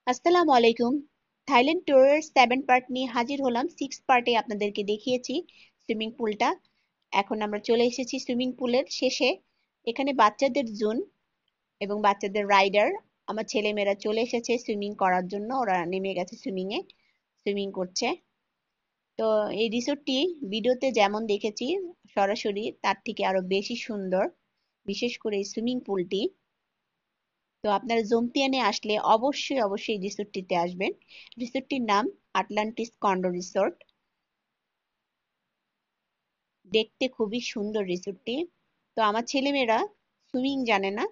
আসসালামু আলাইকুম। থাইল্যান্ড ট্যুরের 7 পার্ট নিয়ে হাজির হলাম। 6 পার্টে আপনাদেরকে দেখিয়েছি সুইমিং পুলটা। এখন আমরা চলে এসেছি সুইমিং পুলের শেষে। এখানে বাচ্চাদের জোন এবং বাচ্চাদের রাইডার। আমার ছেলেমেয়েরা চলে এসেছে সুইমিং করার জন্য, ওরা নেমে গেছে সুইমিং করছে। তো এই রিসোর্টটি ভিডিওতে যেমন দেখেছি সরাসরি তার থেকে আরো বেশি সুন্দর, বিশেষ করে এই সুইমিং পুলটি। তো আপনারা জোমতিয়ানে আসলে অবশ্যই অবশ্যই এই রিসোর্টটিতে আসবেন। রিসোর্টটির নাম আটলান্টিস কন্ডো রিসোর্ট। দেখতে খুবই সুন্দর রিসোর্টটি। তো আমার ছেলেমেয়েরা সুইমিং জানে না,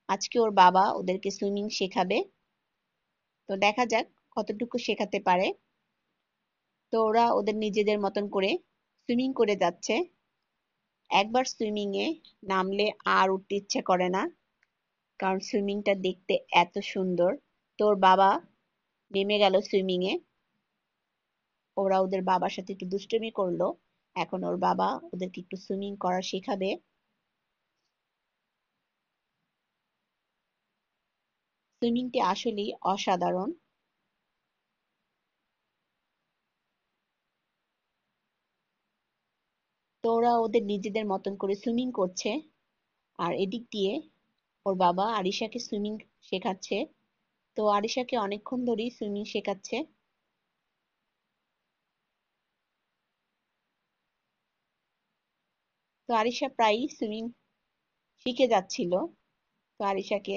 আজকে ওর বাবা ওদেরকে সুইমিং শেখাবে। তো দেখা যাক কতটুকু শেখাতে পারে। তো ওরা ওদের নিজেদের মতন করে সুইমিং করে যাচ্ছে। একবার সুইমিং এ নামলে আর উঠতে ইচ্ছে করে না, কারণ সুইমিংটা দেখতে এত সুন্দর। তো ওর বাবা নেমে গেল সুইমিং এ। ওরা ওদের বাবার সাথে একটু দুষ্টুমি করলো। এখন ওর বাবা ওদেরকে একটু সুইমিং করা শেখাবে। সুইমিংটি আসলেই অসাধারণ। তো ওরা ওদের নিজেদের মতন করে সুইমিং করছে, আর এদিক দিয়ে ওর বাবা আরিশাকে সুইমিং শেখাচ্ছে। তো আরিশাকে অনেকক্ষণ ধরেই সুইমিং শেখাচ্ছে। তো আরিশা প্রায়ই সুইমিং শিখে যাচ্ছিল। তো আরিশাকে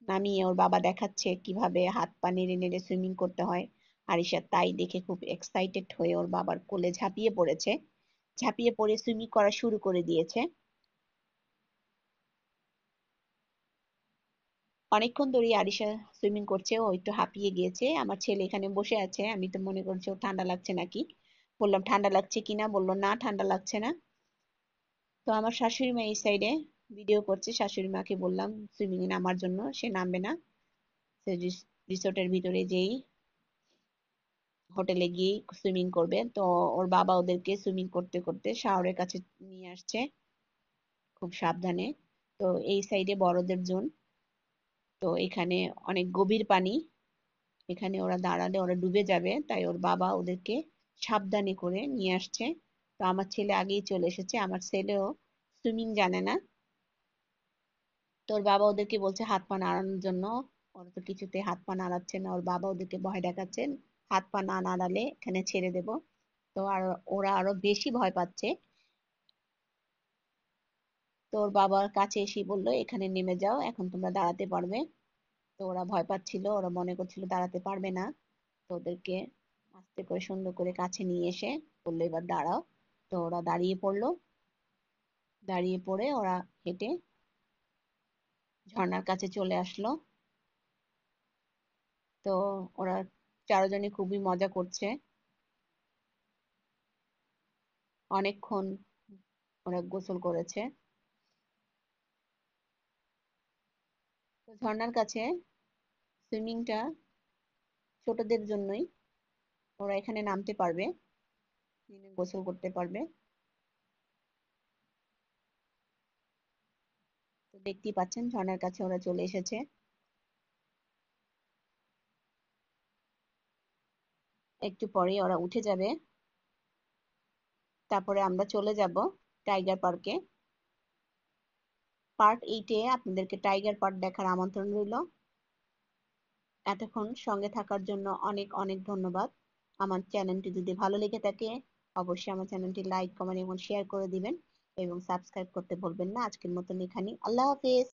নামিয়ে ওর বাবা দেখাচ্ছে কিভাবে হাত পা নেড়ে নেড়ে সুইমিং করতে হয়। আরিশা তাই দেখে খুব এক্সাইটেড হয়ে ওর বাবার কোলে ঝাঁপিয়ে পড়েছে। ঝাঁপিয়ে পড়ে সুইমিং করা শুরু করে দিয়েছে। অনেকক্ষণ ধরেই আরিশা সুইমিং করছে, ও একটু হাঁপিয়ে গিয়েছে। আমার ছেলে এখানে বসে আছে, আমি তো মনে করছি ও ঠান্ডা লাগছে নাকি। বললাম ঠান্ডা লাগছে কিনা, বললো না ঠান্ডা লাগছে না। তো আমার শাশুড়ি মা এই সাইডে ভিডিও করছে। শাশুড়ি মাকে বললাম সুইমিং এ নামার জন্য, সে নামবে না। সে রিসোর্টের ভিতরে যেই হোটেলে গিয়ে সুইমিং করবে। তো ওর বাবা ওদেরকে সুইমিং করতে করতে শাওয়ারের কাছে নিয়ে আসছে খুব সাবধানে। তো এই সাইডে বড়দের জোন। তো এখানে অনেক গভীর পানি, এখানে ওরা দাঁড়ালে ওরা ডুবে যাবে, তাই ওর বাবা ওদেরকে সাবধানে করে নিয়ে আসছে। তো আমার ছেলে আগেই চলে এসেছে। আমার ছেলেও সুইমিং জানে না। তো ওর বাবা ওদেরকে বলছে হাত পা নাড়ানোর জন্য। ওরা তো কিছুতে হাত পা নাড়াচ্ছে না। ওর বাবা ওদেরকে ভয় দেখাচ্ছেন, হাত পা না নাড়ালে এখানে ছেড়ে দেব। তো আর ওরা আরো বেশি ভয় পাচ্ছে। তো ওর বাবার কাছে এসে বললো এখানে নেমে যাও, এখন তোমরা দাঁড়াতে পারবে। তো ওরা ভয় পাচ্ছিল, ওরা মনে করছিল দাঁড়াতে পারবে না। তো ওদেরকে আস্তে করে সুন্দর করে কাছে নিয়ে এসে বললো এবার দাঁড়াও। তো ওরা দাঁড়িয়ে পড়লো। দাঁড়িয়ে পড়ে ওরা হেঁটে ঝর্ণার কাছে চলে আসলো। তো ওরা চারজনে খুবই মজা করছে। অনেকক্ষণ ওরা গোসল করেছে। তো ঝর্ণার কাছে সুইমিংটা ছোটদের জন্যই, ওরা এখানে নামতে পারবে, নেমে গোসল করতে পারবে। তো দেখতেই পাচ্ছেন ঝর্ণার কাছে ওরা চলে এসেছে। একটু পরেই ওরা উঠে যাবে। তারপরে আমরা চলে যাব টাইগার পার্কে। পার্ট 8-এ আপনাদেরকে টাইগার পার্ক দেখার আমন্ত্রণ রইল। এতক্ষণ সঙ্গে থাকার জন্য অনেক অনেক ধন্যবাদ। আমার চ্যানেলটি যদি ভালো লেগে থাকে অবশ্যই আমার চ্যানেলটি লাইক কমেন্ট এবং শেয়ার করে দিবেন, এবং সাবস্ক্রাইব করতে ভুলবেন না। আজকের মতন এখানেই, আল্লাহ হাফেজ।